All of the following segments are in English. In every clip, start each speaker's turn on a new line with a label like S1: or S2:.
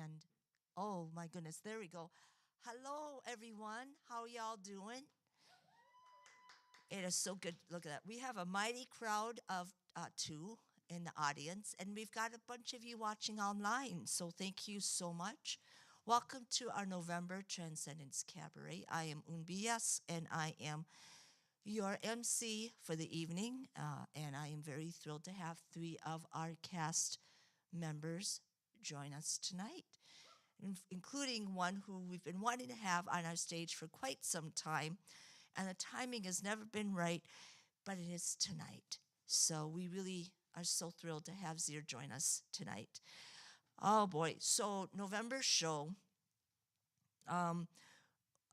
S1: And oh my goodness, there we go. Hello, everyone. How y'all doing? It is so good. Look at that. We have a mighty crowd of two in the audience, and we've got a bunch of you watching online. So thank you so much. Welcome to our November Transcendence Cabaret. I am Eun Bee Yes, and I am your MC for the evening, and I am very thrilled to have three of our cast members join us tonight, including one who we've been wanting to have on our stage for quite some time, and the timing has never been right, but it is tonight. So we really are so thrilled to have Zir join us tonight. Oh boy, so November show,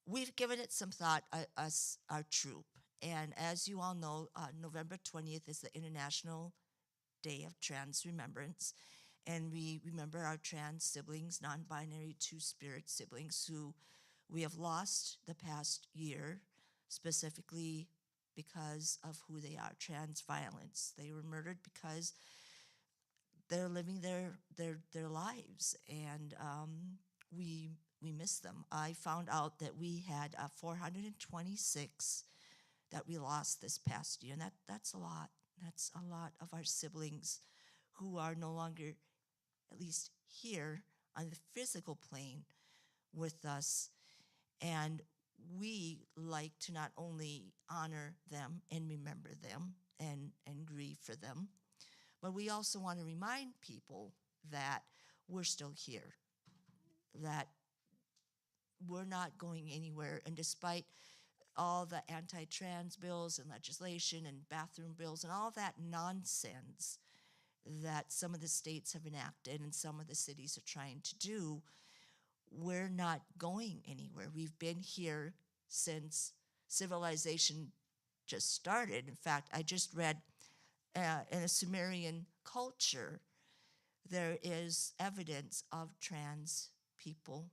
S1: we've given it some thought, us, our troupe. And as you all know, November 20th is the International Day of Trans Remembrance. And we remember our trans siblings, non-binary two-spirit siblings who we have lost the past year, specifically because of who they are, trans violence. They were murdered because they're living their lives, and we miss them. I found out that we had 426 that we lost this past year, and that's a lot. That's a lot of our siblings who are no longer, at least here on the physical plane, with us. And we like to not only honor them and remember them and grieve for them, but we also want to remind people that we're still here, that we're not going anywhere. And despite all the anti-trans bills and legislation and bathroom bills and all that nonsense that some of the states have enacted and some of the cities are trying to do, we're not going anywhere. We've been here since civilization just started. In fact, I just read in a Sumerian culture, there is evidence of trans people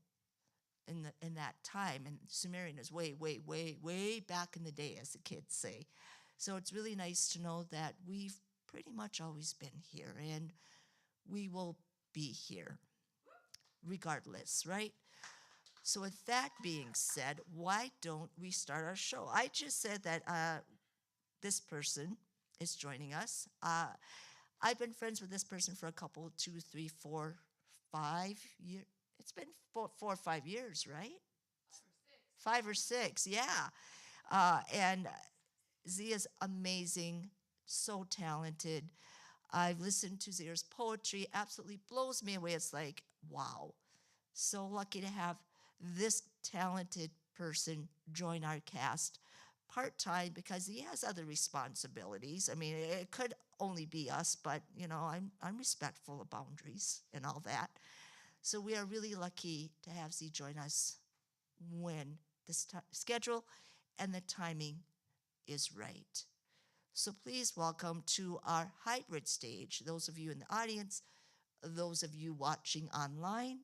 S1: in that time. And Sumerian is way, way, way, way back in the day, as the kids say. So it's really nice to know that we've pretty much always been here, and we will be here regardless, right? So with that being said, why don't we start our show? I just said that this person is joining us. I've been friends with this person for a couple, 2, 3, 4, 5 years. It's been 4 or 5 years, right? 5 or 6, yeah. And Z is amazing, so talented. I've listened to Zir's poetry, absolutely blows me away. It's like, wow. So lucky to have this talented person join our cast part-time because he has other responsibilities. I mean, it could only be us, but, you know, I'm respectful of boundaries and all that. So we are really lucky to have Z join us when the schedule and the timing is right. So please welcome to our hybrid stage, those of you in the audience, those of you watching online,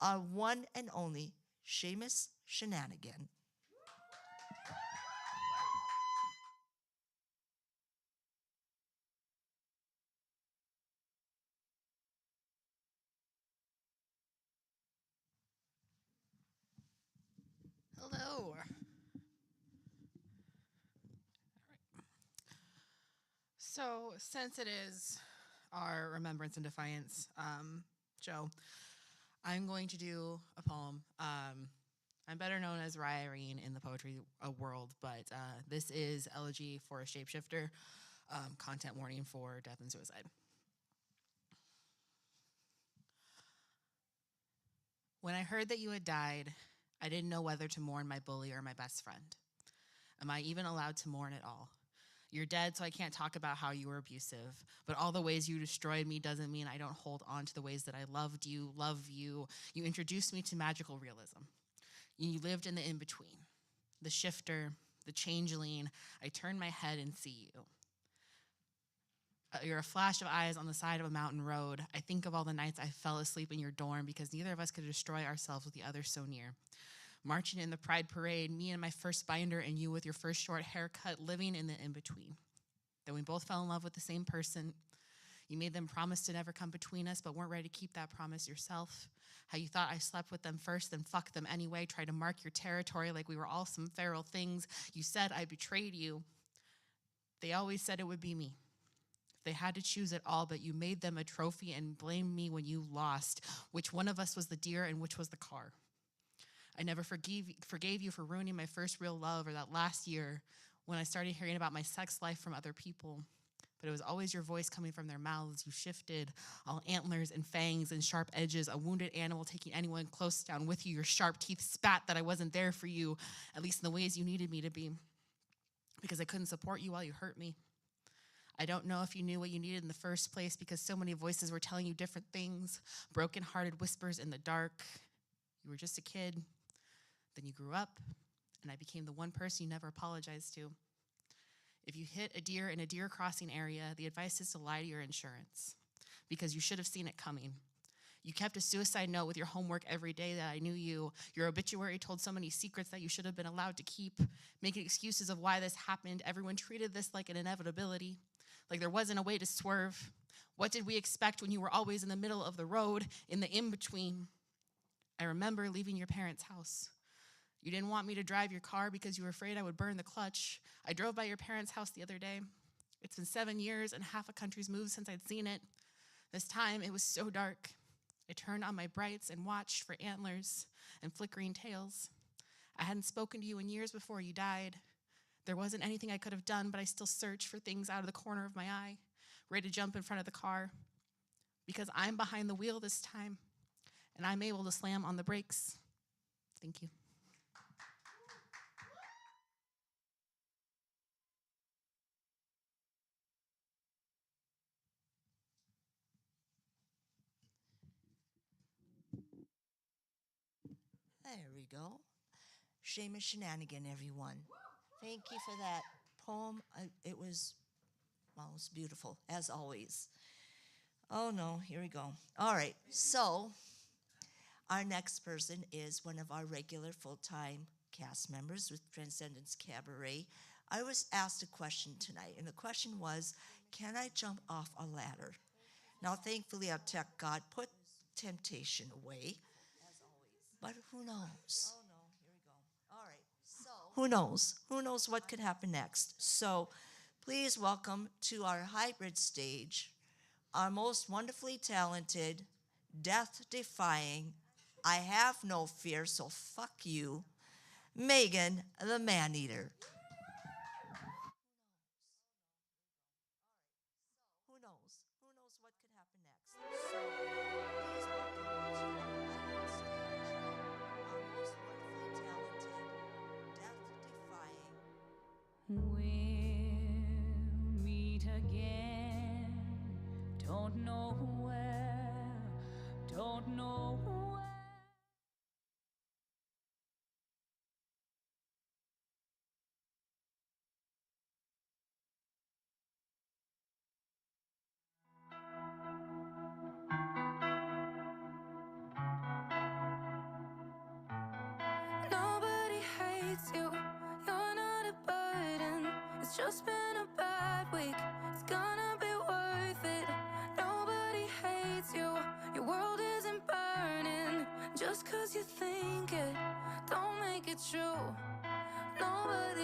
S1: our one and only Seamus Shenanigan.
S2: Hello. All right. So, since it is our Remembrance and Defiance show, I'm going to do a poem. I'm better known as Irene in the poetry world, but this is Elegy for a Shapeshifter, content warning for death and suicide. When I heard that you had died, I didn't know whether to mourn my bully or my best friend. Am I even allowed to mourn at all? You're dead, so I can't talk about how you were abusive. But all the ways you destroyed me doesn't mean I don't hold on to the ways that I loved you, love you. You introduced me to magical realism. You lived in the in-between. The shifter, the changeling. I turn my head and see you. You're a flash of eyes on the side of a mountain road. I think of all the nights I fell asleep in your dorm because neither of us could destroy ourselves with the other so near. Marching in the Pride Parade, me and my first binder and you with your first short haircut, living in the in-between. Then we both fell in love with the same person. You made them promise to never come between us, but weren't ready to keep that promise yourself. How you thought I slept with them first, then fucked them anyway, tried to mark your territory like we were all some feral things. You said I betrayed you. They always said it would be me. They had to choose it all, but you made them a trophy and blamed me when you lost. Which one of us was the deer and which was the car? I never forgave you for ruining my first real love, or that last year when I started hearing about my sex life from other people. But it was always your voice coming from their mouths. You shifted, all antlers and fangs and sharp edges, a wounded animal taking anyone close down with you. Your sharp teeth spat that I wasn't there for you, at least in the ways you needed me to be, because I couldn't support you while you hurt me. I don't know if you knew what you needed in the first place, because so many voices were telling you different things, broken-hearted whispers in the dark. You were just a kid. Then you grew up, and I became the one person you never apologized to. If you hit a deer in a deer crossing area, the advice is to lie to your insurance, because you should have seen it coming. You kept a suicide note with your homework every day that I knew you. Your obituary told so many secrets that you should have been allowed to keep, making excuses of why this happened. Everyone treated this like an inevitability, like there wasn't a way to swerve. What did we expect when you were always in the middle of the road, in the in-between? I remember leaving your parents' house. You didn't want me to drive your car because you were afraid I would burn the clutch. I drove by your parents' house the other day. It's been 7 years and half a country's moved since I'd seen it. This time, it was so dark. I turned on my brights and watched for antlers and flickering tails. I hadn't spoken to you in years before you died. There wasn't anything I could have done, but I still searched for things out of the corner of my eye, ready to jump in front of the car. Because I'm behind the wheel this time, and I'm able to slam on the brakes. Thank you.
S1: There we go. Seamus Shenanigan, everyone. Thank you for that poem. It was beautiful, as always. Oh no, here we go. All right, so our next person is one of our regular full-time cast members with Transcendence Cabaret. I was asked a question tonight, and the question was, can I jump off a ladder? Now, thankfully, our tech God put temptation away. But who knows? Oh, no, here we go. All right, so. Who knows? Who knows what could happen next? So please welcome to our hybrid stage our most wonderfully talented, death-defying, I have no fear, so fuck you, Megan the Maneater. Who knows? Who knows what could happen next? So please welcome to our hybrid stage our most wonderfully talented, death-defying.
S3: We'll meet again. Don't know where. Don't know where. Nobody hates you, you're not a burden. It's just been a bad week, it's gonna be worth it. Nobody hates you, your world isn't burning. Just cause you think it, don't make it true. Nobody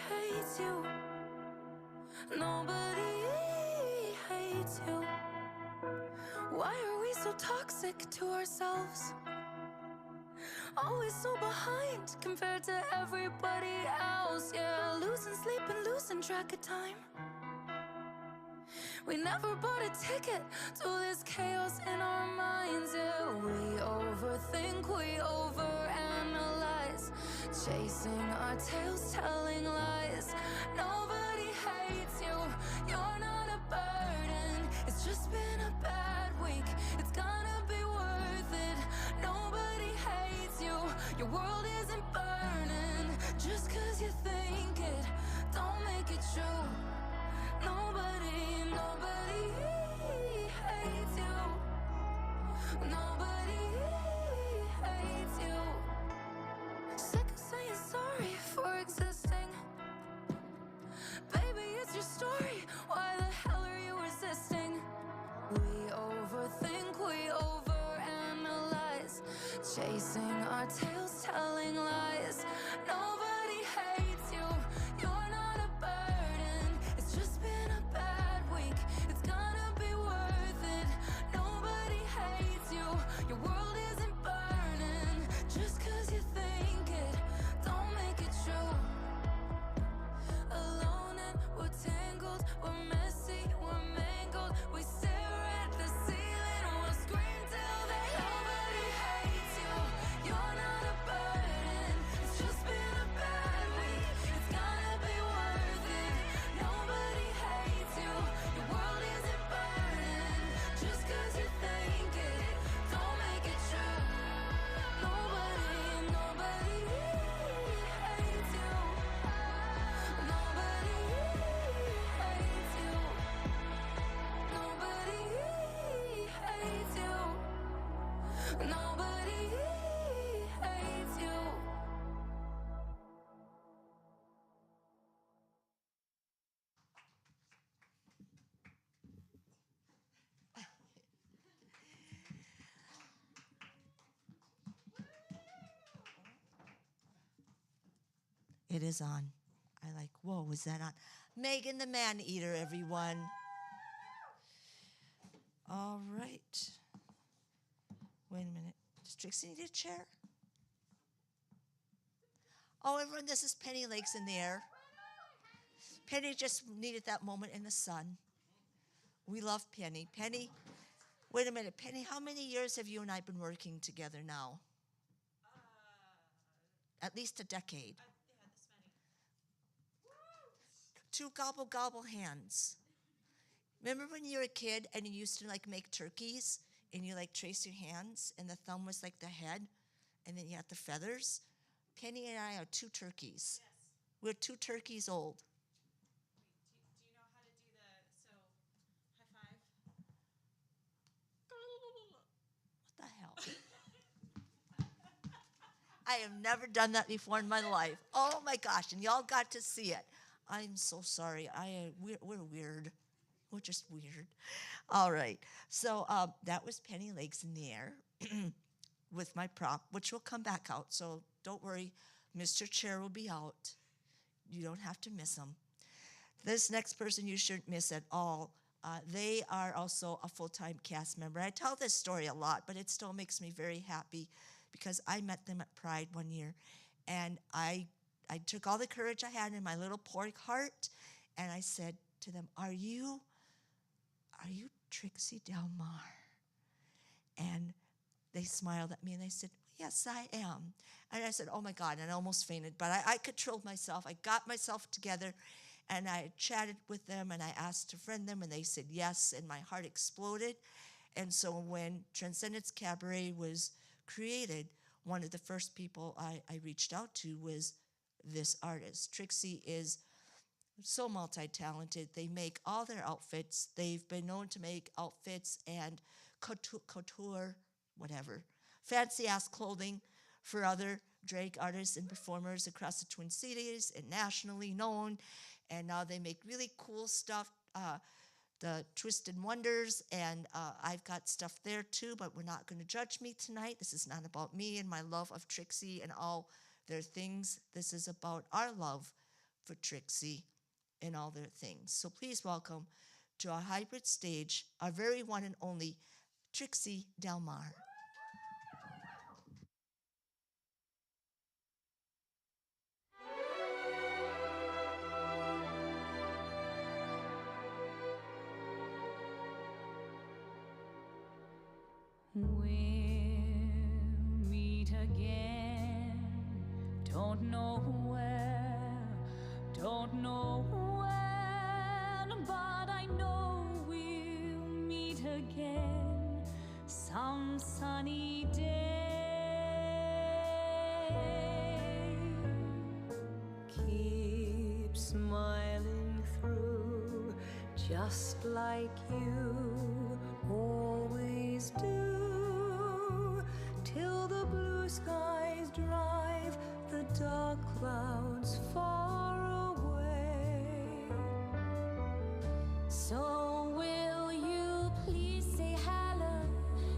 S3: hates you. Nobody hates you. Why are we so toxic to ourselves? Always so behind compared to everybody else. Yeah, losing sleep and losing track of time. We never bought a ticket to this chaos in our minds. Yeah, we overthink, we overanalyze, chasing our tails, telling lies. Nobody hates you, you're not a burden. It's just been a bad week, it's gonna be worth it. Nobody hates you, your world isn't burning. Just cause you think it, don't make it true. Nobody hates you. Nobody hates you. Sick of saying sorry for existing. Baby, it's your story. Why the hell
S1: It is on. I like, whoa, was that on? Megan the Maneater, everyone. All right. Wait a minute. Does Trixie need a chair? Oh, everyone, this is Penny Lakes in the air. Penny just needed that moment in the sun. We love Penny. Penny, wait a minute. Penny, how many years have you and I been working together now? At least a decade.
S2: Yeah, this many.
S1: Two gobble gobble hands. Remember when you were a kid and you used to like make turkeys and you like trace your hands and the thumb was like the head and then you had the feathers? Penny and I are two turkeys.
S2: Yes.
S1: We're two turkeys old.
S2: Wait, do you know how to do the, so, high five?
S1: What the hell? I have never done that before in my life. Oh my gosh, and y'all got to see it. I'm so sorry. We're weird. We're just weird. All right. So that was Penny Lakes in the air with my prop, which will come back out. So don't worry. Mr. Chair will be out. You don't have to miss him. This next person you shouldn't miss at all. They are also a full-time cast member. I tell this story a lot, but it still makes me very happy because I met them at Pride one year, and I took all the courage I had in my little pork heart, and I said to them, Are you Trixi Del Mar? And they smiled at me, and they said, Yes, I am. And I said, oh, my God, and I almost fainted. But I controlled myself. I got myself together, and I chatted with them, and I asked to friend them, and they said yes, and my heart exploded. And so when Transcendence Cabaret was created, one of the first people I reached out to was this artist. Trixi is so multi-talented. They make all their outfits. They've been known to make outfits and couture, whatever, fancy-ass clothing for other drag artists and performers across the Twin Cities and nationally known. And now they make really cool stuff, the Twisted Wonders, and I've got stuff there too, but we're not going to judge me tonight. This is not about me and my love of Trixi and all their things. This is about our love for Trixi and all their things. So please welcome to our hybrid stage, our very one and only Trixi Del Mar.
S3: We'll meet again, don't know where, don't know when, but I know we'll meet again some sunny day. Keep smiling through, just like you always do, till the blue skies drive the dark clouds far away. So will you please say hello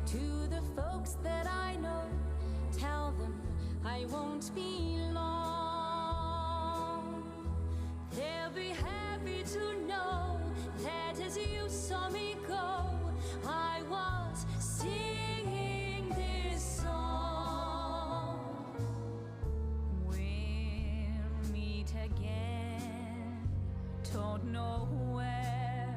S3: to the folks that I know? Tell them I won't be long. They'll be happy to know that as you saw me go, I was singing this song. We'll meet again, don't know where,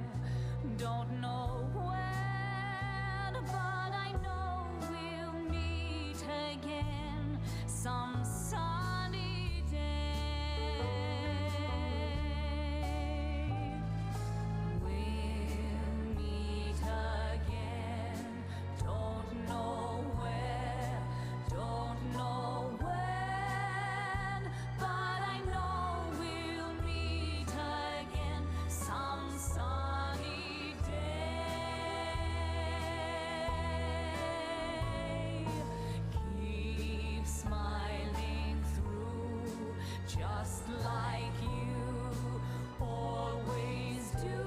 S3: don't know when, but I know we'll meet again some sunny day. We'll meet again, don't know where, don't know when, but I know we'll meet again some sunny day. Keep smiling through, just like you always do,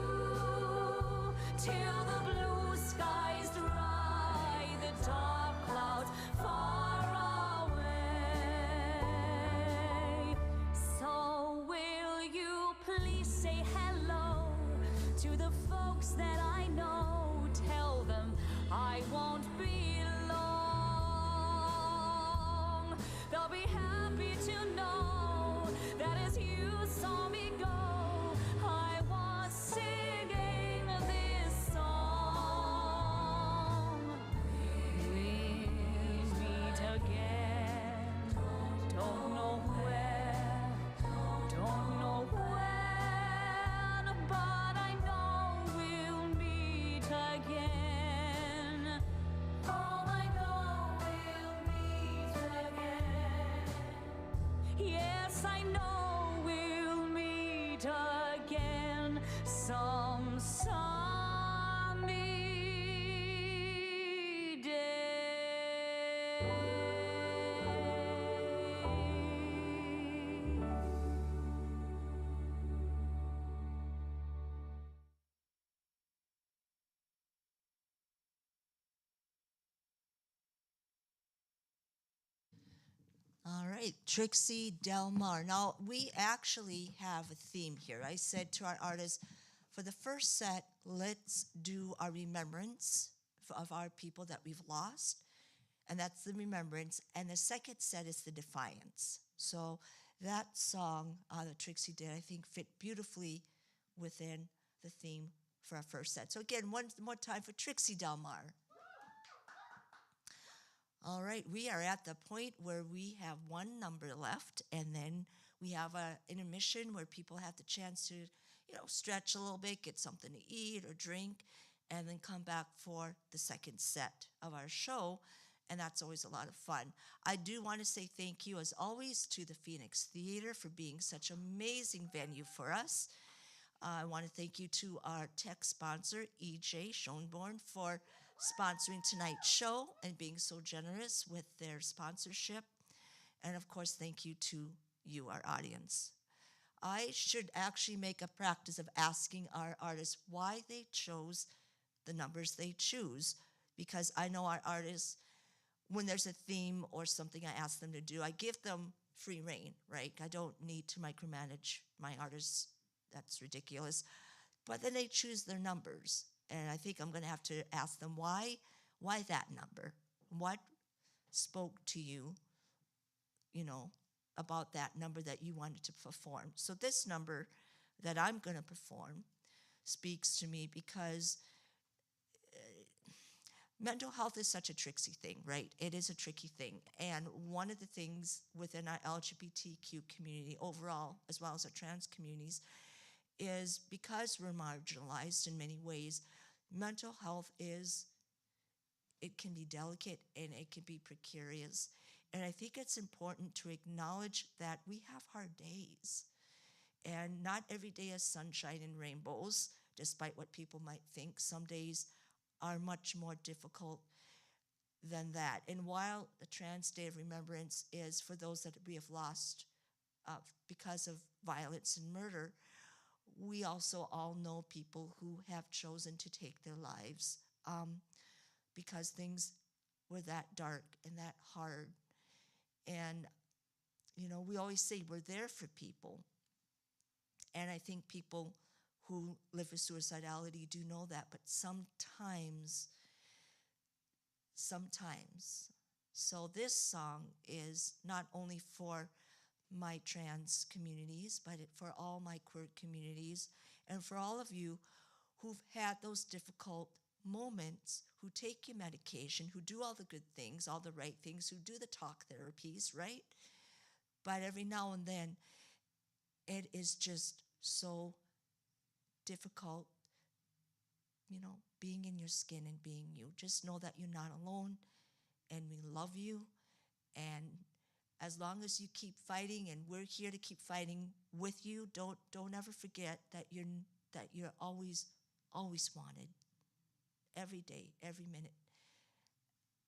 S3: till the blue skies dry the dark clouds far away. So To the folks that I know, tell them I won't be long. They'll be happy to know that as you saw me go, I was singing this song. We meet again, don't know where, don't know when, but I know we'll meet again. Oh, I know we'll meet again. Yes, I know we'll meet again some sunny day.
S1: All right, Trixi Del Mar. Now, we actually have a theme here. I said to our artists, for the first set, let's do our remembrance of our people that we've lost, and that's the remembrance. And the second set is the Defiance. So that song that Trixi did, I think, fit beautifully within the theme for our first set. So again, one more time for Trixi Del Mar. All right, we are at the point where we have one number left, and then we have an intermission where people have the chance to, stretch a little bit, get something to eat or drink, and then come back for the second set of our show, and that's always a lot of fun. I do want to say thank you, as always, to the Phoenix Theater for being such an amazing venue for us. I want to thank you to our tech sponsor, EJ Schoenborn, for sponsoring tonight's show and being so generous with their sponsorship. And of course, thank you to you, our audience. I should actually make a practice of asking our artists why they chose the numbers they choose, because I know our artists, when there's a theme or something I ask them to do, I give them free reign, right? I don't need to micromanage my artists. That's ridiculous. But then they choose their numbers. And I think I'm going to have to ask them why that number? What spoke to you, about that number that you wanted to perform? So this number that I'm going to perform speaks to me because mental health is such a tricky thing, right? It is a tricky thing. And one of the things within our LGBTQ community overall, as well as our trans communities, is because we're marginalized in many ways, mental health it can be delicate and it can be precarious. And I think it's important to acknowledge that we have hard days. And not every day is sunshine and rainbows, despite what people might think. Some days are much more difficult than that. And while the Trans Day of Remembrance is for those that we have lost because of violence and murder, we also all know people who have chosen to take their lives because things were that dark and that hard. And, we always say we're there for people. And I think people who live with suicidality do know that, but sometimes. So this song is not only for my trans communities, but for all my queer communities, and for all of you who've had those difficult moments, who take your medication, who do all the good things, all the right things, who do the talk therapies, right? But every now and then, it is just so difficult, being in your skin and being you. Just know that you're not alone, and we love you. And as long as you keep fighting, and we're here to keep fighting with you, don't ever forget that you're always wanted. Every day, every minute,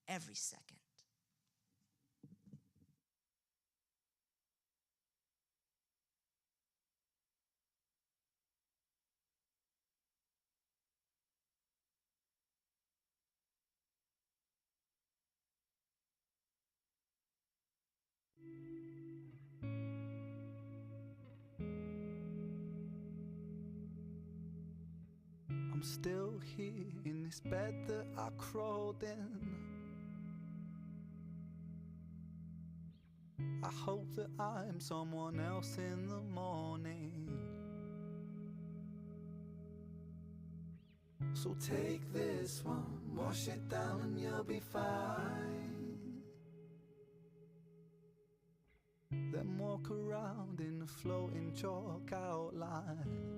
S1: every second.
S4: I'm still here in this bed that I crawled in. I hope that I'm someone else in the morning. So take this one, wash it down and you'll be fine. Then walk around in a floating chalk outline.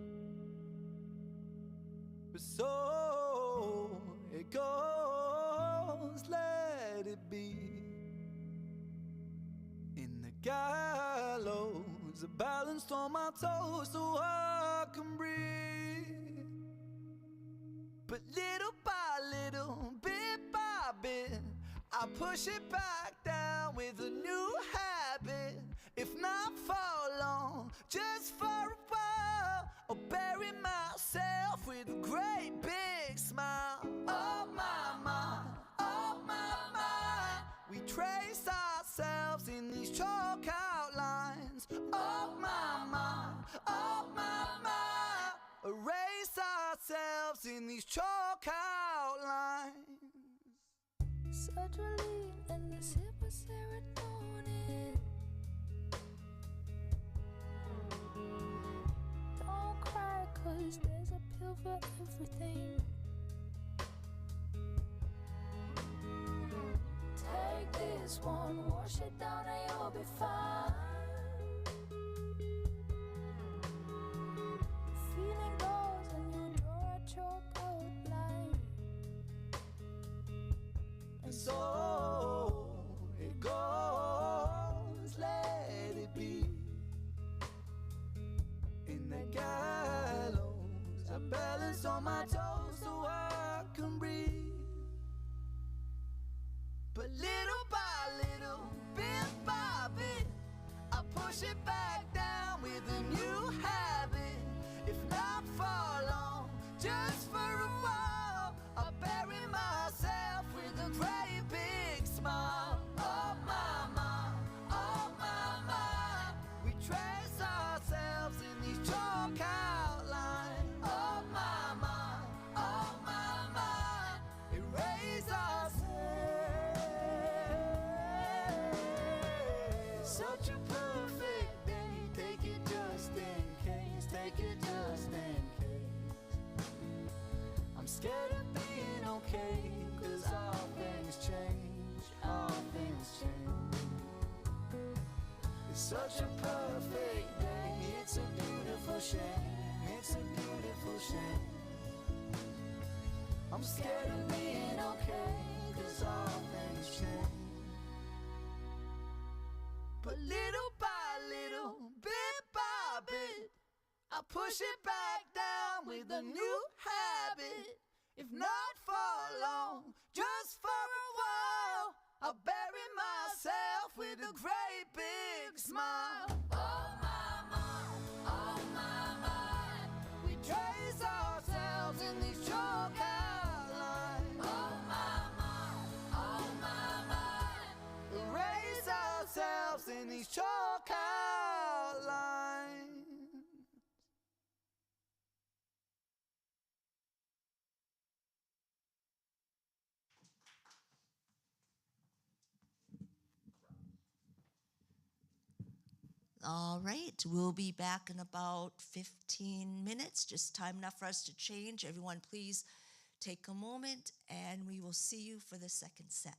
S4: But so it goes, let it be. In the gallows, balanced on my toes so I can breathe. But little by little, bit by bit, I push it back down with a new habit. If not for long, just for a while, I'll bury myself with a great big smile. Oh my mind, oh my mind, we trace ourselves in these chalk outlines. Oh my mind, oh my mind, erase ourselves in these chalk outlines.
S3: Sertraline and this hip was serotonin. Don't cry, 'cause there's a pill for everything. Take this one, wash it down and you'll be fine. Feeling goes and you draw a chalk outline.
S4: And so it goes, let it be. In the gallows, I balance on my toes so I can breathe. But little by little, bit by bit, I push it back down with a new habit. If not for long, just for a while, I'll bury myself with a great big smile. Oh my mind, oh my mind, we trace ourselves in these chalk outlines. Oh my mind, oh my mind, erase ourselves. Such a perfect day, take it just in case, take it just in case. I'm scared of being okay, 'cause all things change, all things change. It's such a perfect day, it's a beautiful shame, it's a beautiful shame. I'm scared of being okay, 'cause all things change. But little by little, bit by bit, I push it back down with a new habit. If not for long, just for a while, I'll bury myself with a great big smile. Oh my mind, we trace ourselves in these chalk outlines. Oh my mind, erase ourselves in these chalk outlines.
S1: All right, we'll be back in about 15 minutes, just time enough for us to change. Everyone, please take a moment, and we will see you for the second set.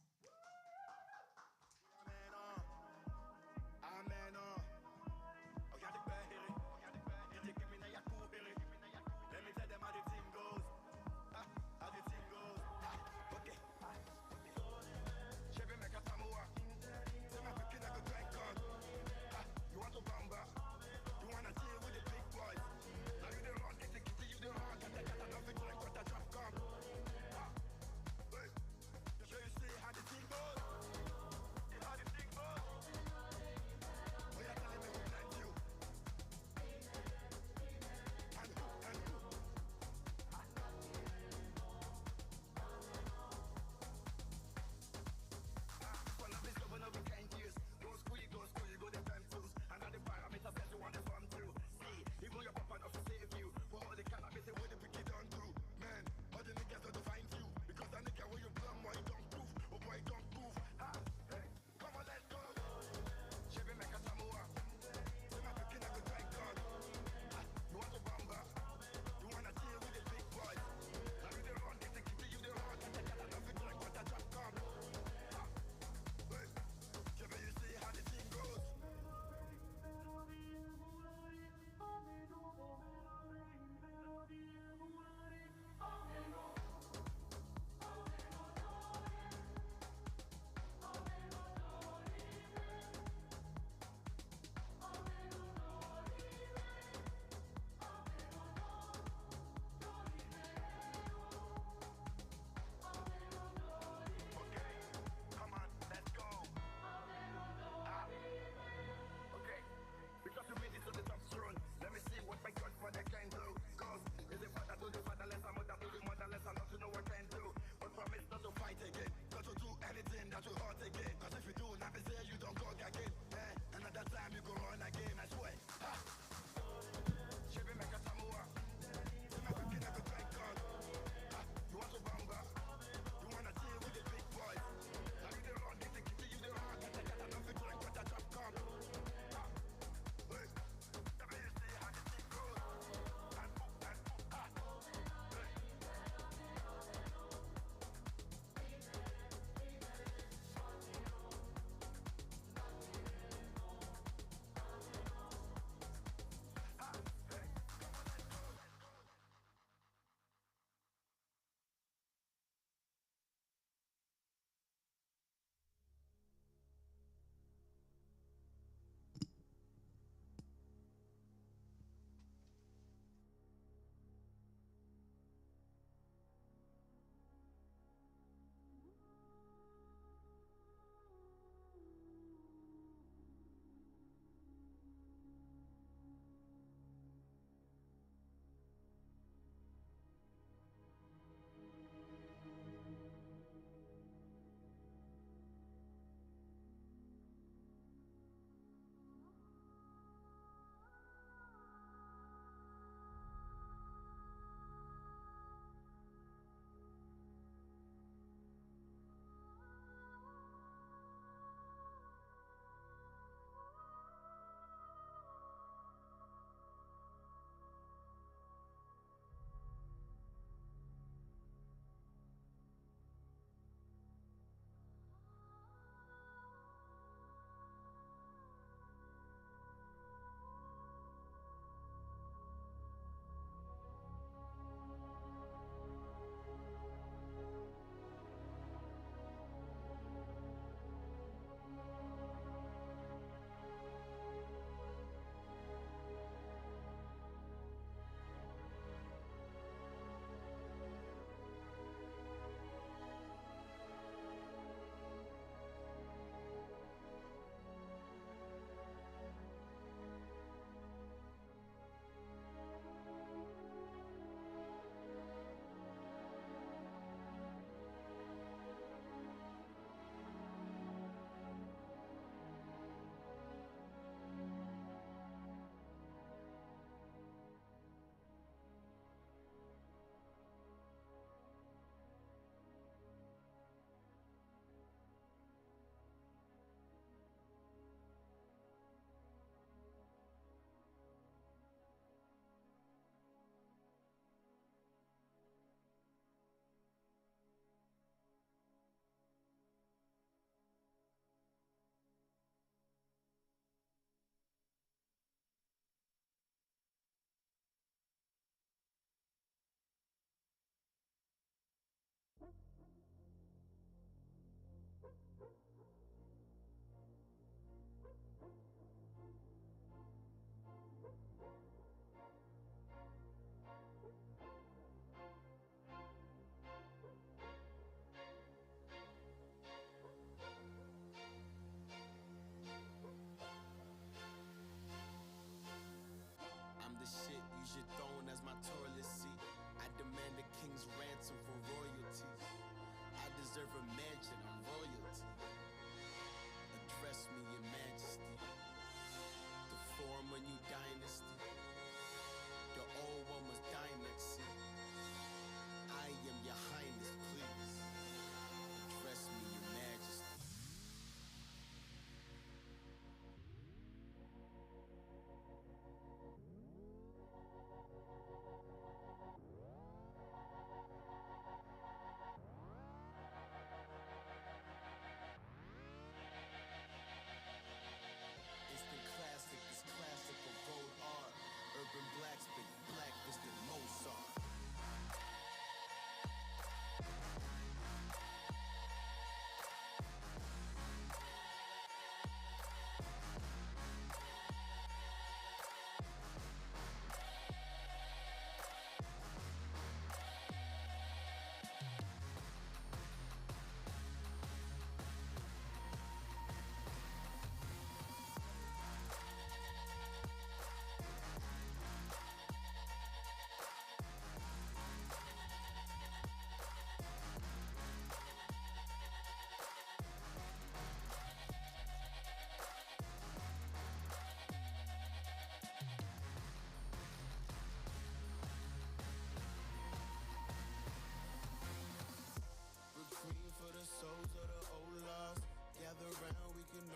S5: How feeling that we hurt again. Cause if you do, nothing say you don't go again. Eh? Another time you go run again, I swear. Ha! Shabby make a samoa. You make a kid never thank God. Ha! You want to bamba? You wanna chill with the big boys? Now you the run, get the kitty, you the run. Get a nothing drink, but a chop come. Ha! Hey! Never you see how the thing goes. And book, ha! Hey!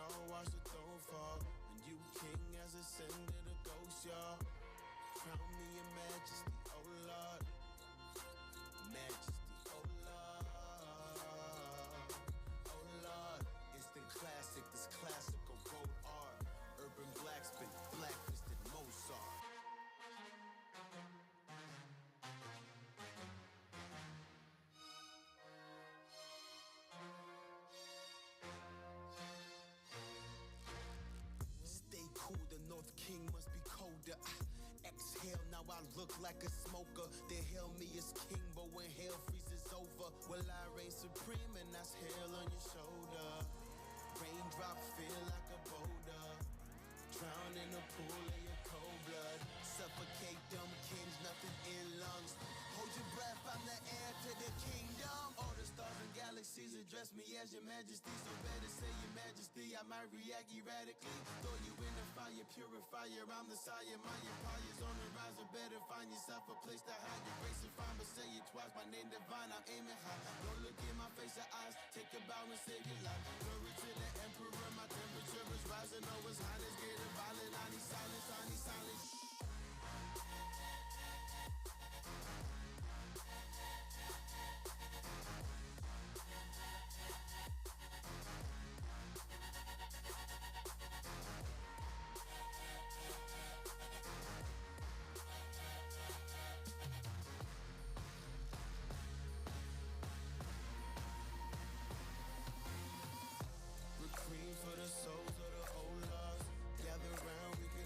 S6: all watch the throne fall. And you king as ascended a ghost, y'all. Crown me your majesty, oh Lord. Majesty, oh Lord. Oh Lord. Instant classic, this classical gold art. Urban blacksmith, blacklisted Mozart. Stay cool, the North King must be colder. Exhale, now I look like a smoker. They hail me as king, but when hell freezes over, will I reign supreme and that's hell on your shoulder. Raindrop feel like a boulder. Drown in a pool of your cold blood. Suffocate them kings, nothing in lungs. Hold your breath, I'm the heir to the kingdom. All the stars and galaxies address me as your majesty. So better say your majesty, I might react erratically. Throw you in the fire, purifier, I'm the sire. My empire's on the rise, or better find yourself a place to hide. Your grace is fine, but say it twice, my name divine, I'm aiming high. Don't look in my face or eyes, take a bow and save your life. Glory to the emperor, my temperature is rising. Oh, his highness getting violent, I need silence, I need silence. Requiem for the souls of the old lost. Gather round, we can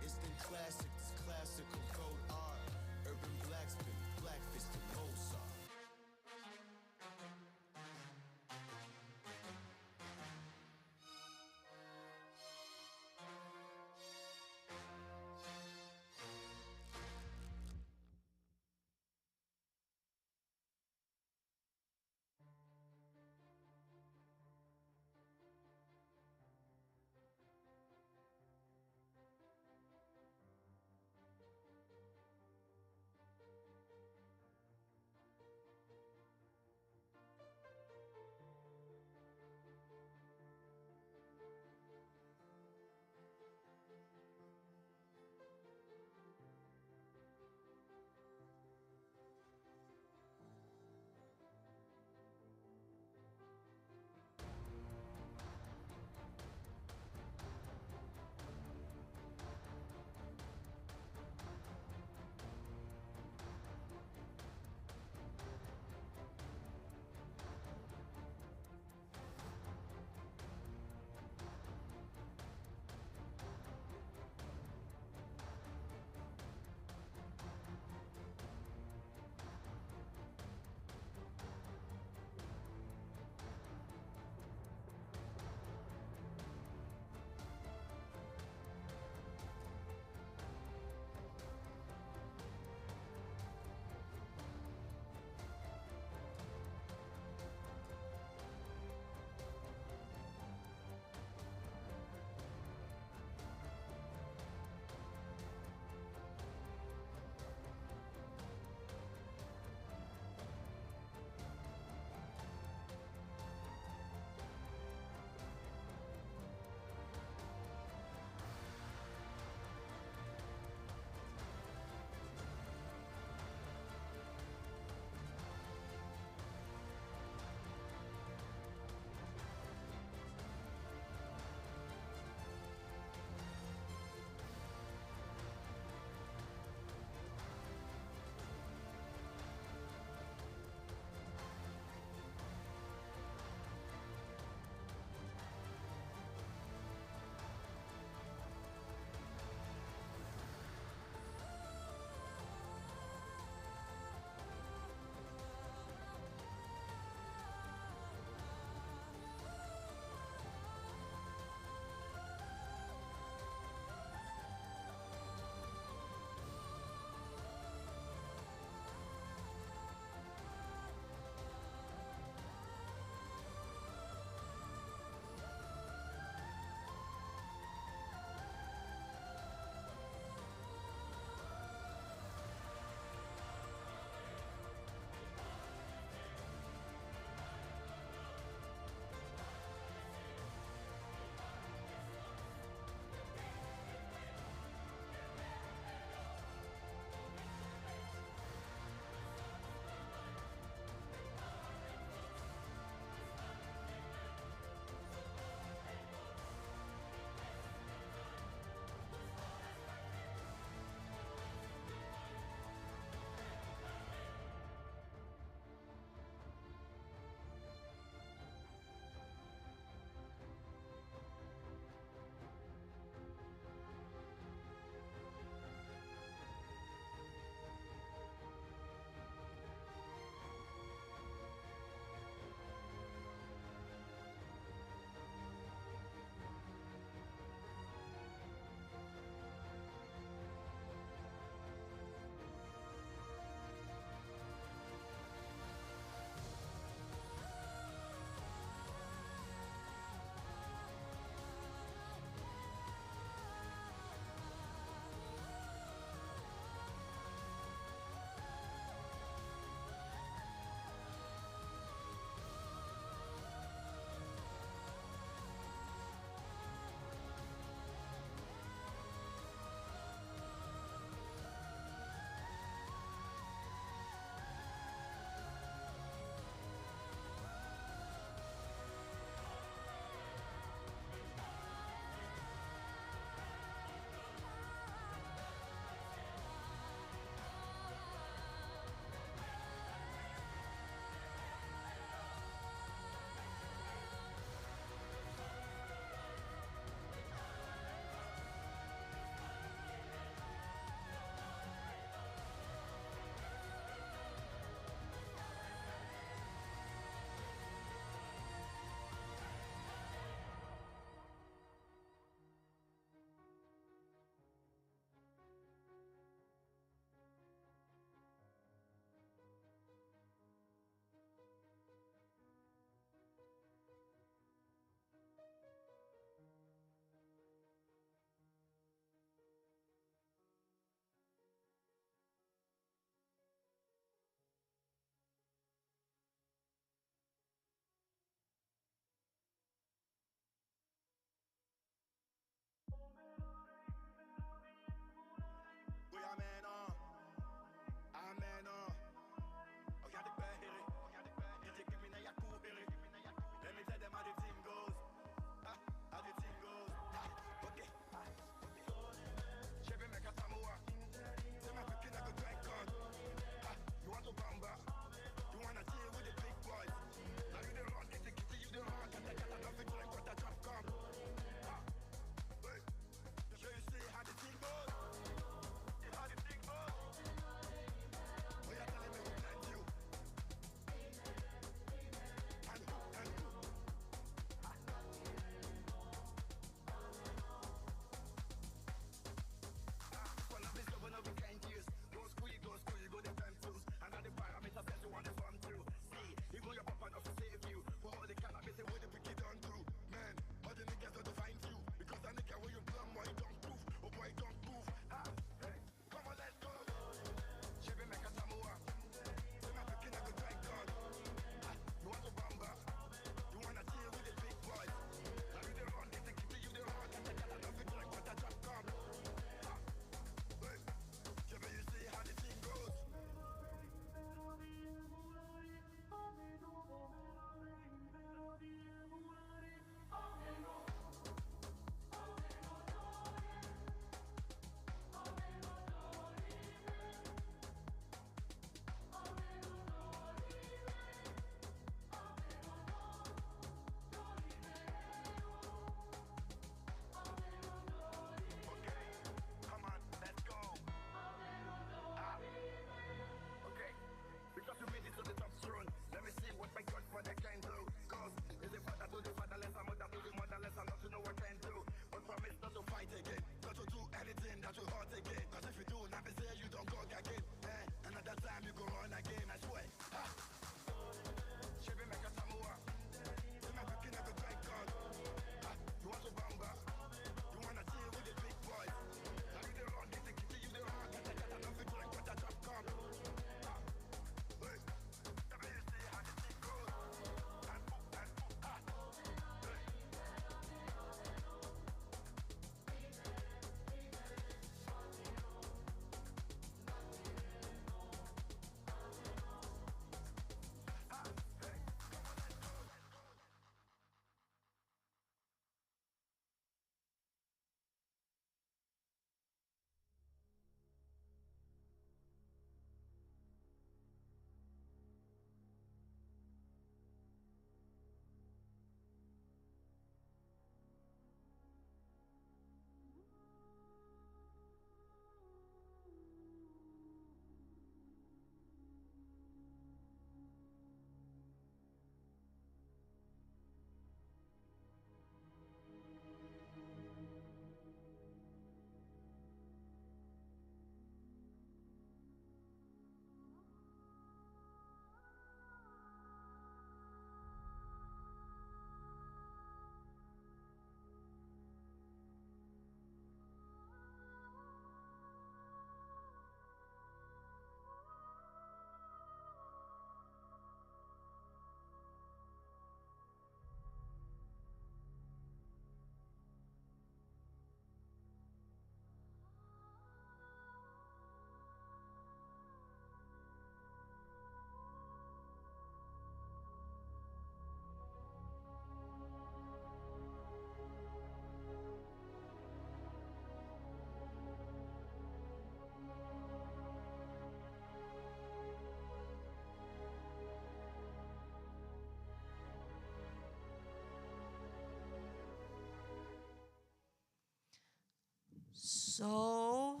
S1: So,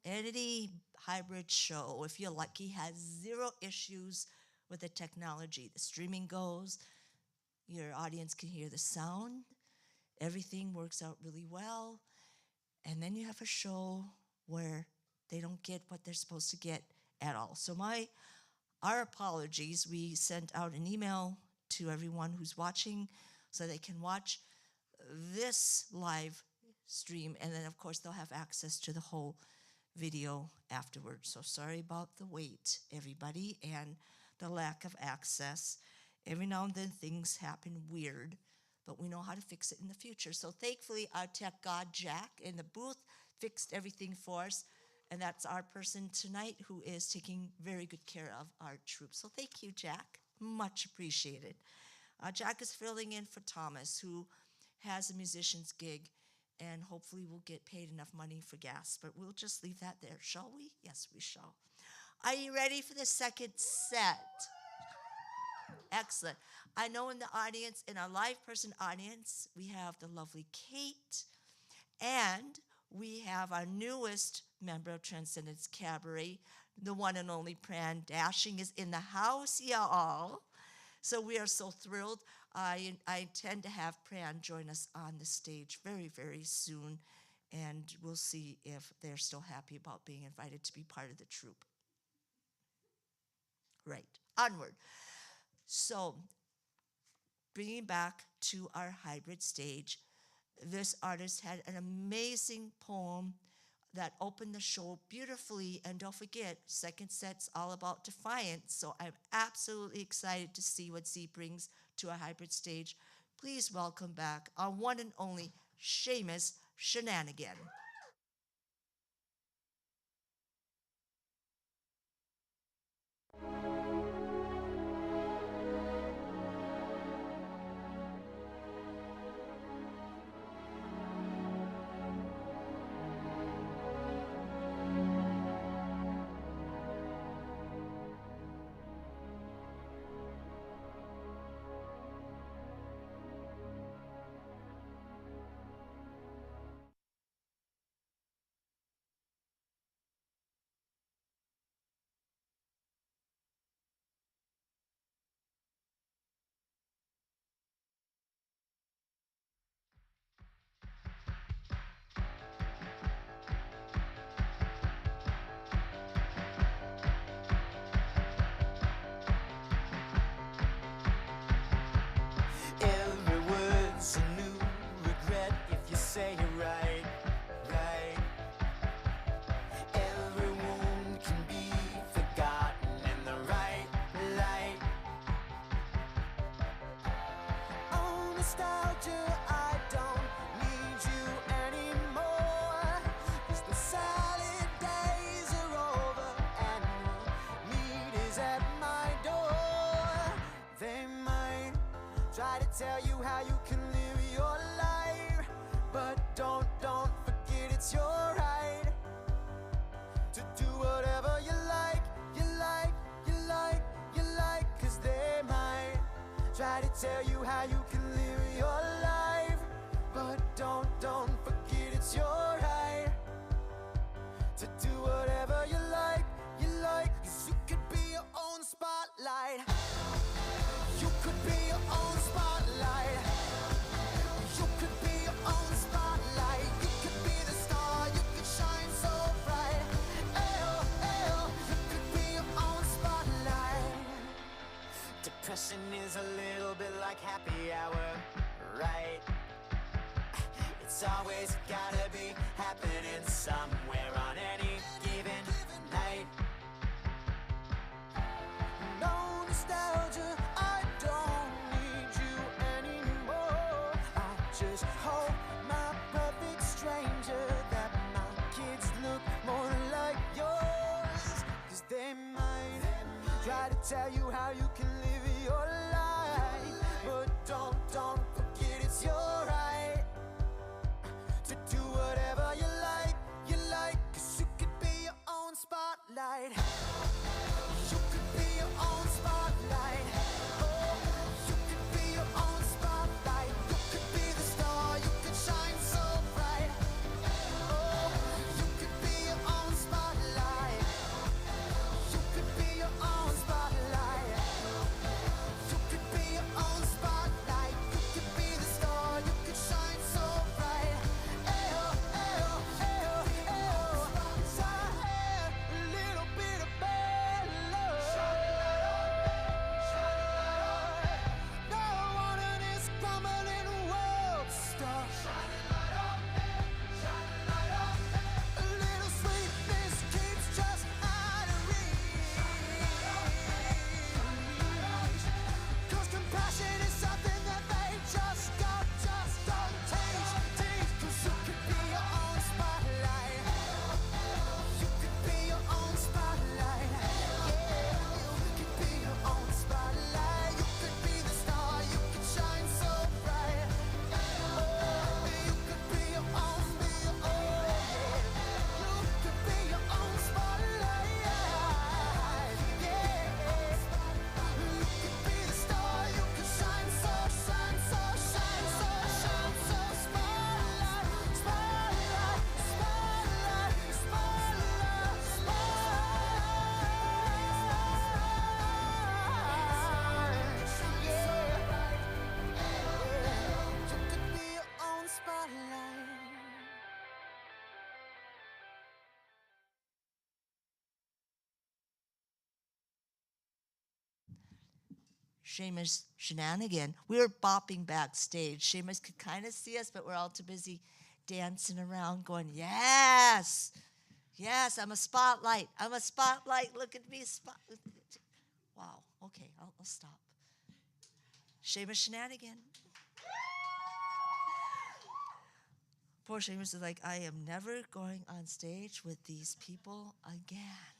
S1: any hybrid show, if you're lucky, has zero issues with the technology. The streaming goes, your audience can hear the sound, everything works out really well. And then you have a show where they don't get what they're supposed to get at all. So our apologies. We sent out an email to everyone who's watching so they can watch this live stream, and then of course they'll have access to the whole video afterwards. So sorry about the wait, everybody, and the lack of access. Every now and then things happen weird, but we know how to fix it in the future. So thankfully our tech god Jack in the booth fixed everything for us, and that's our person tonight who is taking very good care of our troops. So thank you, Jack. Much appreciated. Jack is filling in for Thomas, who has a musician's gig, and hopefully we'll get paid enough money for gas. But we'll just leave that there, shall we? Yes, we shall. Are you ready for the second set? Excellent. I know in the audience, in our live person audience, we have the lovely Kate, and we have our newest member of Transcendence Cabaret, the one and only Pran Dashing is in the house, y'all. So we are so thrilled. I intend to have Pran join us on the stage very, very soon, and we'll see if they're still happy about being invited to be part of the troupe. Right, onward. So, bringing back to our hybrid stage, this artist had an amazing poem that opened the show beautifully. And don't forget, second set's all about Defiance. So I'm absolutely excited to see what Z brings to our hybrid stage. Please welcome back our one and only Seamus Shenanigan.
S4: Every word's a new regret if you say it right, right. Every wound can be forgotten in the right light. Oh, nostalgia, I don't need you anymore. 'Cause the salad days are over and the meat is at my door. They might try to tell you how you can live your life, but don't forget it's your right to do whatever you like, you like, you like, you like. 'Cause they might try to tell you how you can live your life, but don't forget it's your right to do whatever you like, you like. 'Cause you could be your own spotlight. You could be your own spotlight. You could be your own spotlight. You could be the star. You could shine so bright. Ayo, ayo. You could be your own spotlight. Depression is a little bit like happy hour, right? It's always gotta be happening somewhere on any given night. No nostalgia, I don't need you anymore. I just hope my perfect stranger that my kids look more like yours. 'Cause they might try to tell you how you can live your life, but don't forget it's your right to do whatever you like, you like. 'Cause you could be your own spotlight. You could be your own spotlight. Oh, you could be your own spotlight. You could be the star. You could shine so bright. Oh,
S1: Seamus Shenanigan. We were bopping backstage. Seamus could kind of see us, but we're all too busy dancing around going, yes, yes, I'm a spotlight. I'm a spotlight. Look at me. Wow. Okay, I'll stop. Seamus Shenanigan. Poor Seamus is like, I am never going on stage with these people again.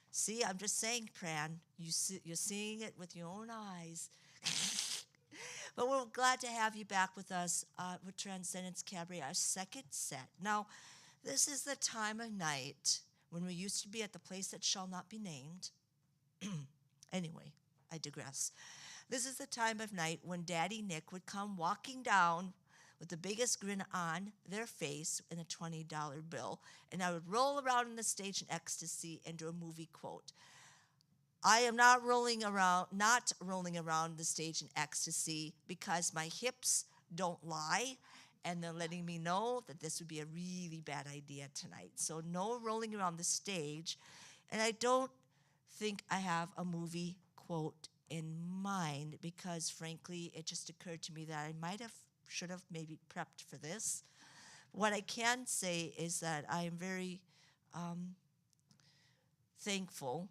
S1: See, I'm just saying, Pran, you're seeing it with your own eyes. But we're glad to have you back with us with Transcendence Cabaret, our second set. Now, this is the time of night when we used to be at the place that shall not be named. Anyway, I digress. This is the time of night when Daddy Nick would come walking down with the biggest grin on their face and a $20 bill, and I would roll around on the stage in ecstasy and do a movie quote. I am not rolling around the stage in ecstasy because my hips don't lie, and they're letting me know that this would be a really bad idea tonight. So no rolling around the stage, and I don't think I have a movie quote in mind because, frankly, it just occurred to me that I should have maybe prepped for this. What I can say is that I am very thankful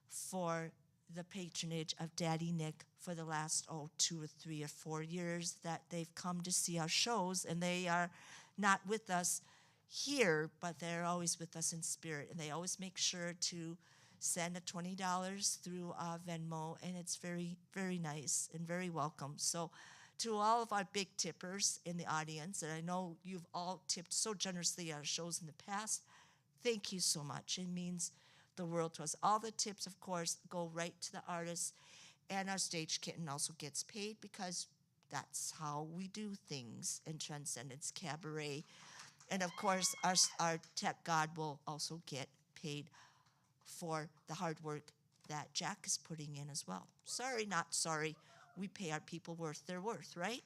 S1: for the patronage of Daddy Nick for the last 2 or 3 or 4 years that they've come to see our shows, and they are not with us here, but they're always with us in spirit, and they always make sure to send a $20 through Venmo, and it's very, very nice and very welcome. So to all of our big tippers in the audience, and I know you've all tipped so generously at our shows in the past, thank you so much. It means the world to us. All the tips, of course, go right to the artists, and our stage kitten also gets paid because that's how we do things in Transcendence Cabaret. And of course, our tech god will also get paid for the hard work that Jack is putting in as well. Sorry, not sorry. We pay our people worth their worth, right?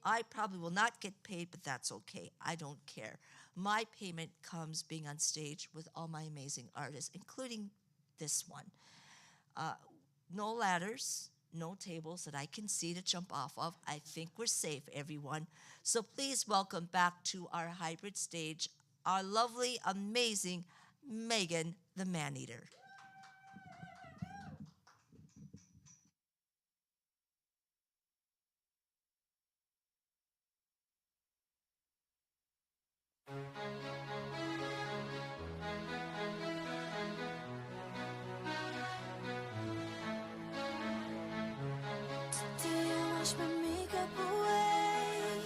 S1: I probably will not get paid, but that's okay. I don't care. My payment comes being on stage with all my amazing artists, including this one. No ladders, no tables that I can see to jump off of. I think we're safe, everyone. So please welcome back to our hybrid stage our lovely, amazing Megan the Maneater.
S3: Did you wash my makeup away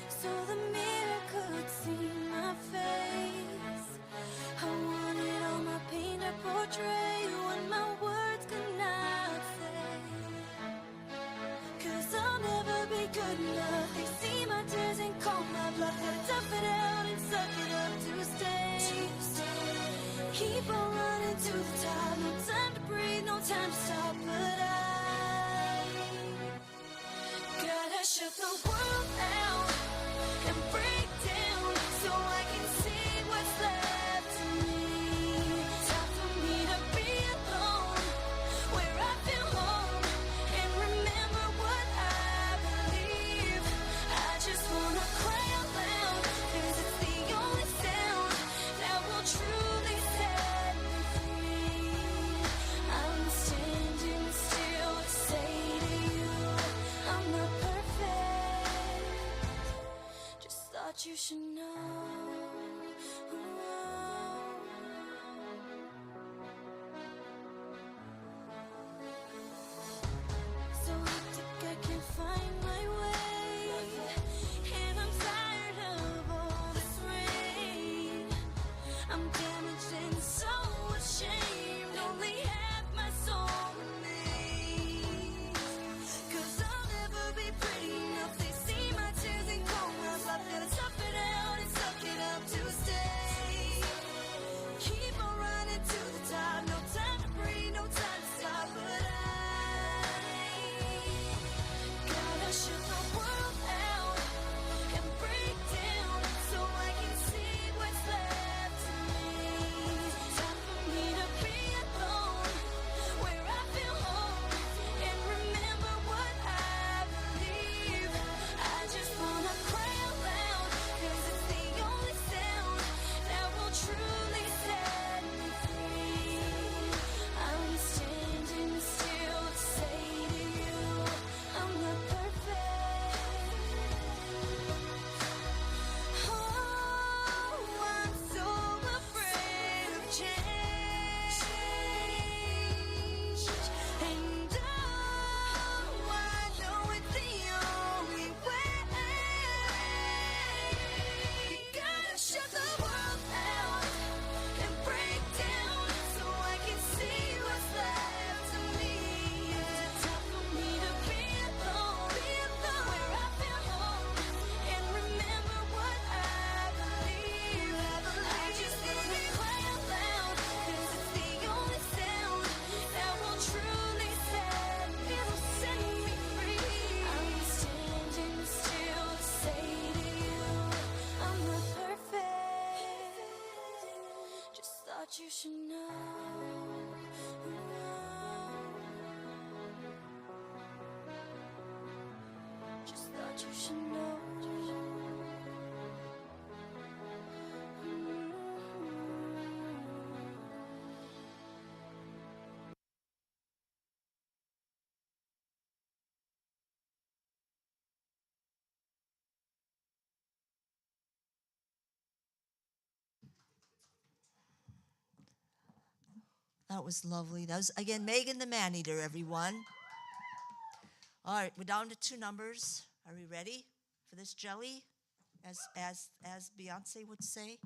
S3: so the mirror could see my face? I wanted all my pain to portray what my words could not say. 'Cause I'll never be good enough. They see my tears and call my bluff. Gotta tough it out and suck it up to stay. Keep on running to the top. No time to breathe, no time to stop. But I gotta shut the world out and break down so I can see what's left of me. Time for me to be alone where I feel home and remember what I believe. I just wanna cry out loud 'cause it's the only sound that will truly set me free. I'm standing still to say to you I'm not perfect. thought you should know. Just thought you should know.
S1: That was lovely. That was, again, Megan the Maneater, everyone. All right, we're down to 2 numbers. Are we ready for this jelly, as Beyonce would say?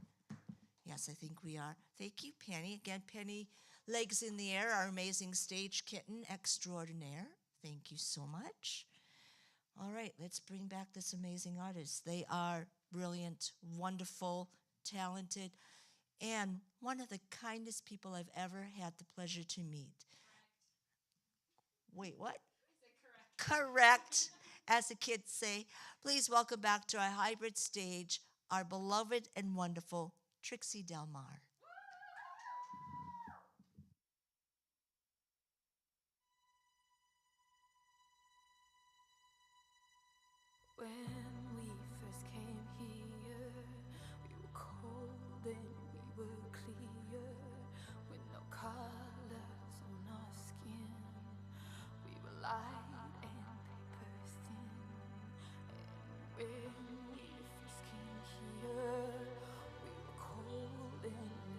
S1: Yes, I think we are. Thank you, Penny. Again, Penny, legs in the air, our amazing stage kitten extraordinaire. Thank you so much. All right, let's bring back this amazing artist. They are brilliant, wonderful, talented, and one of the kindest people I've ever had the pleasure to meet. Wait, what? Correct, as the kids say. Please welcome back to our hybrid stage our beloved and wonderful Trixi Del Mar.
S3: When we first came here, we were cold and we were clear, with no colors on our skin. We were light and paper thin. And when we first came here, we were cold and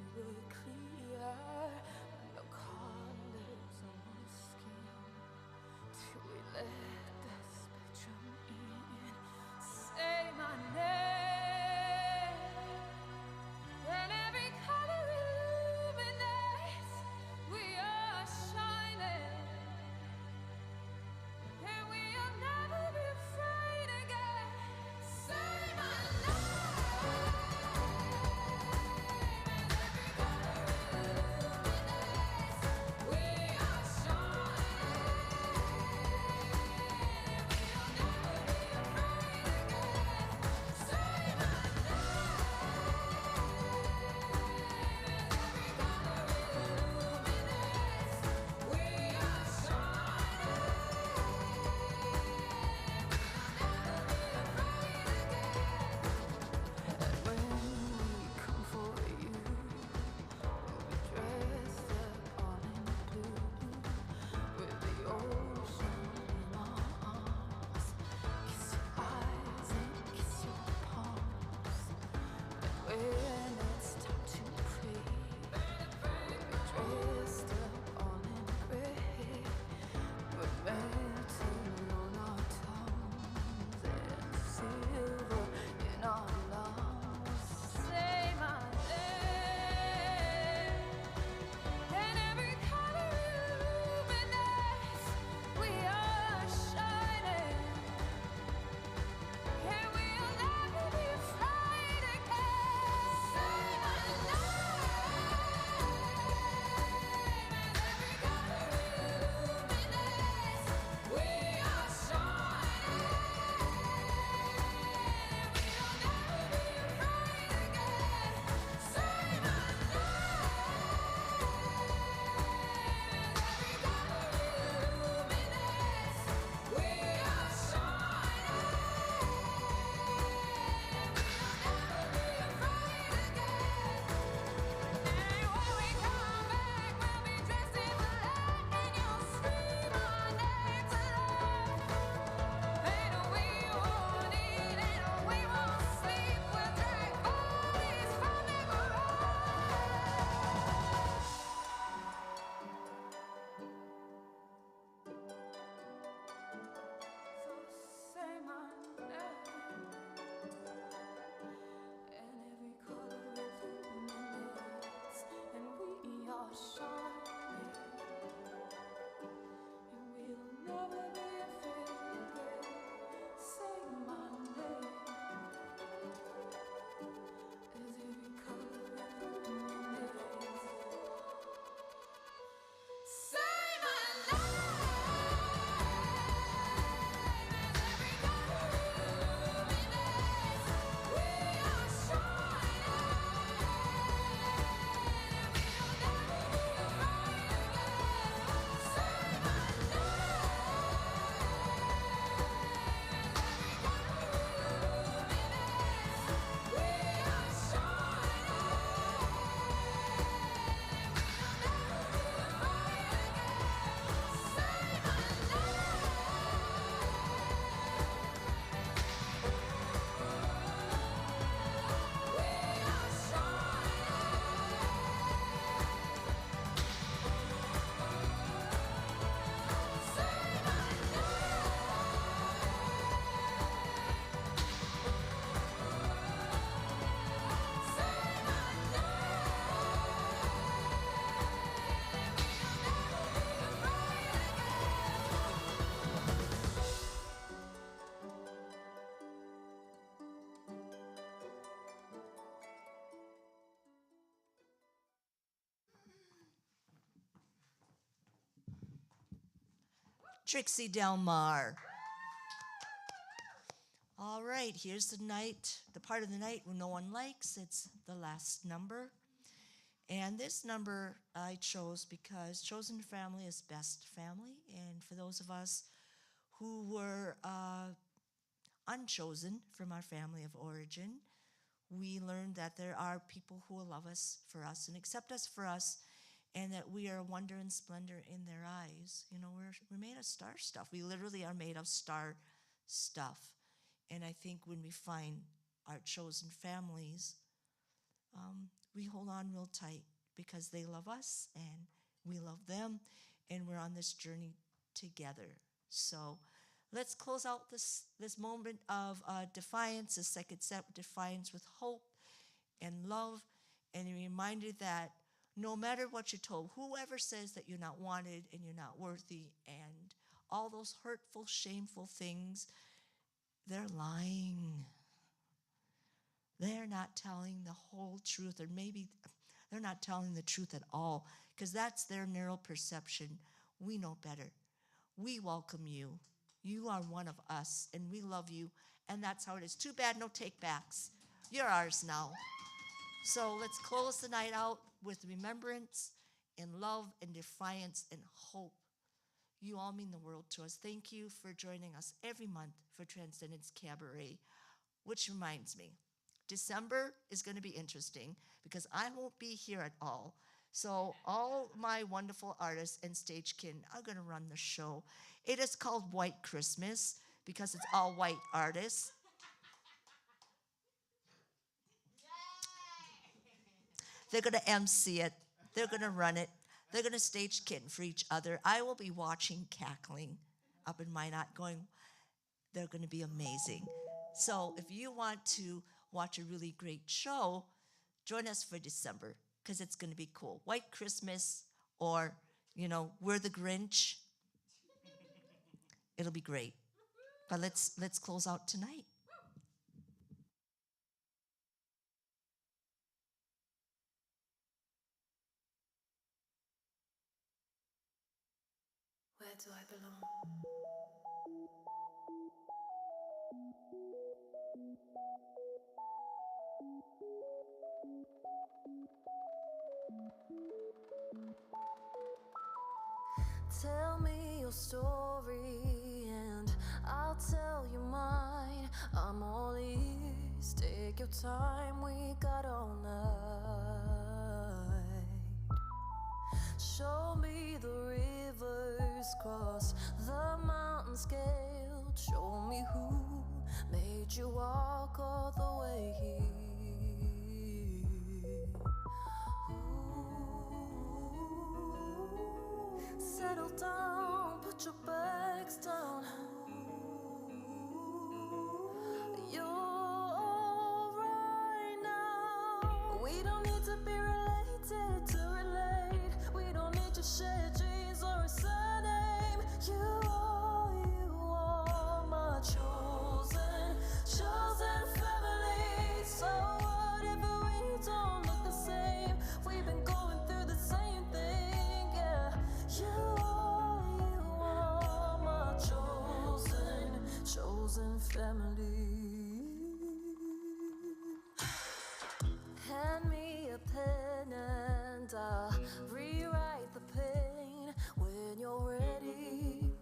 S1: Trixi Del Mar. All right, here's the night, the part of the night when no one likes. It's the last number. And this number I chose because chosen family is best family. And for those of us who were unchosen from our family of origin, we learned that there are people who will love us for us and accept us for us, and that we are wonder and splendor in their eyes. You know, we're made of star stuff. We literally are made of star stuff. And I think when we find our chosen families, we hold on real tight because they love us and we love them, and we're on this journey together. So let's close out this moment of Defiance, the second set, Defiance with hope and love, and a reminder that no matter what you're told, whoever says that you're not wanted and you're not worthy and all those hurtful, shameful things, they're lying. They're not telling the whole truth, or maybe they're not telling the truth at all, because that's their narrow perception. We know better. We welcome you. You are one of us, and we love you, and that's how it is. Too bad no take-backs. You're ours now. So let's close the night out with remembrance and love and defiance and hope. You all mean the world to us. Thank you for joining us every month for Transcendence Cabaret, which reminds me, December is going to be interesting because I won't be here at all. So all my wonderful artists and stagekin are going to run the show. It is called White Christmas because it's all white artists. They're going to MC it. They're going to run it. They're going to stage kitten for each other. I will be watching, cackling up in Minot, going, they're going to be amazing. So if you want to watch a really great show, join us for December because it's going to be cool. White Christmas, or, you know, We're the Grinch. It'll be great. But let's close out tonight.
S3: Where do I belong? Tell me your story and I'll tell you mine. I'm all ears. Take your time, we got all night. Show me the rivers cross the mountain scaled. Show me who made you walk all the way here. Settle down, put your bags down. You're alright now. We don't need to be related to relate. We don't need to share genes or a surname. You are my chosen family. So what if we don't look the same? We've been going through the same thing, yeah. You are my chosen family. Hand me a pen and I'll rewrite the pain when you're ready.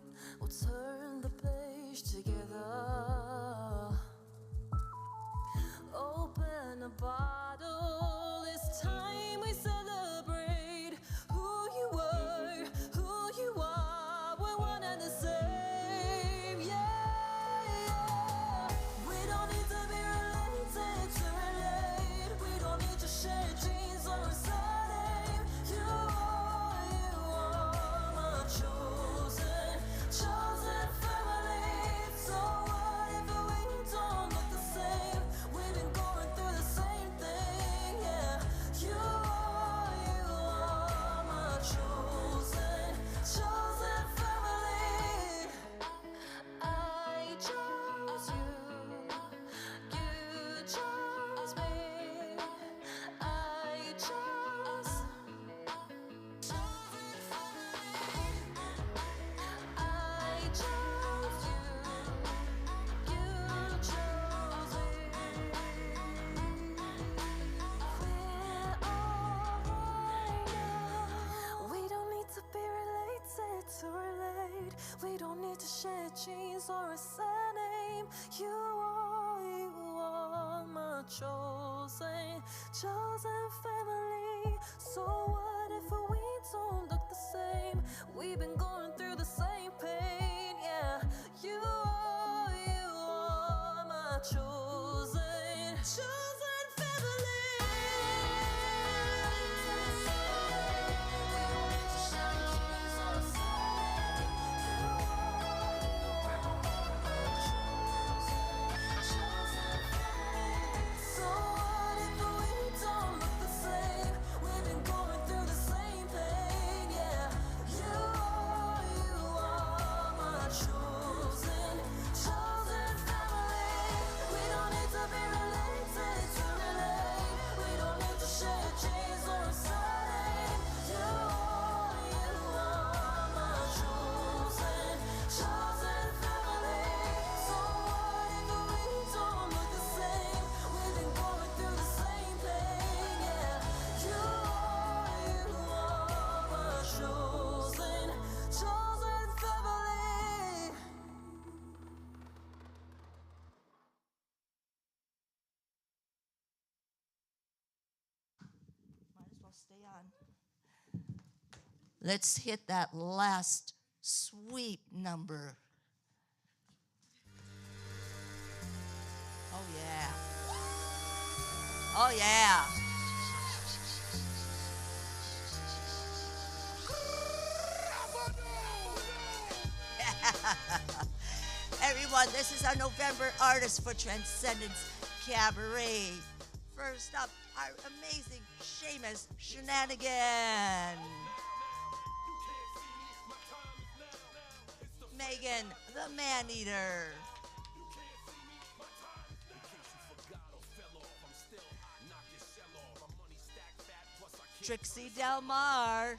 S3: to share jeans or a surname. You are my chosen family. So what if we don't look the same? We've been going through the same pain, yeah. You are my chosen family. So what if we don't look the same? We've been going through the same pain, yeah. You are my chosen family. We don't need to be related to relate. We don't need to share genes or a surname. You are my chosen family. So what if we don't look the same? We've been going through the same pain, yeah. You are my chosen family.
S1: Might as well stay on. Let's hit that last sweet number. Oh, yeah. Oh, yeah. Everyone, this is our November artist for Transcendence Cabaret. First up, our amazing Seamus Shenanigan. Megan, the Maneater. Trixi Del Mar.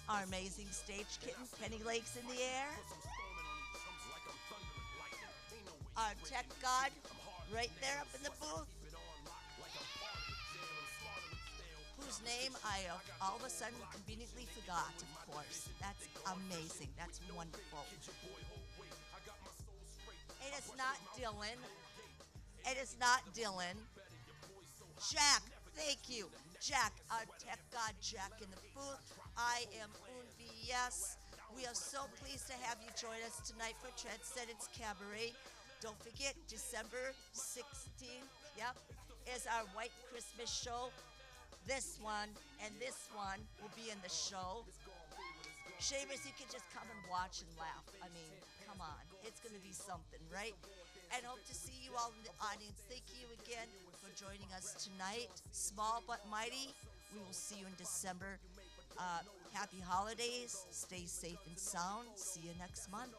S1: Our amazing stage kitten, Penny Lakes in the air. Our tech god, right there up in the booth, whose name I all of a sudden conveniently forgot, of course. That's amazing. That's wonderful. It is not Dylan. It is not Dylan. Jack, thank you. Jack, our tech god Jack in the booth. I am Eun Bee Yes. We are so pleased to have you join us tonight for Transcendence Cabaret. Don't forget, December 16th, yep, is our White Christmas show. This one and this one will be in the show. Seamus, you can just come and watch and laugh. I mean, come on. It's going to be something, right? And hope to see you all in the audience. Thank you again for joining us tonight. Small but mighty. We will see you in December. Happy holidays. Stay safe and sound. See you next month.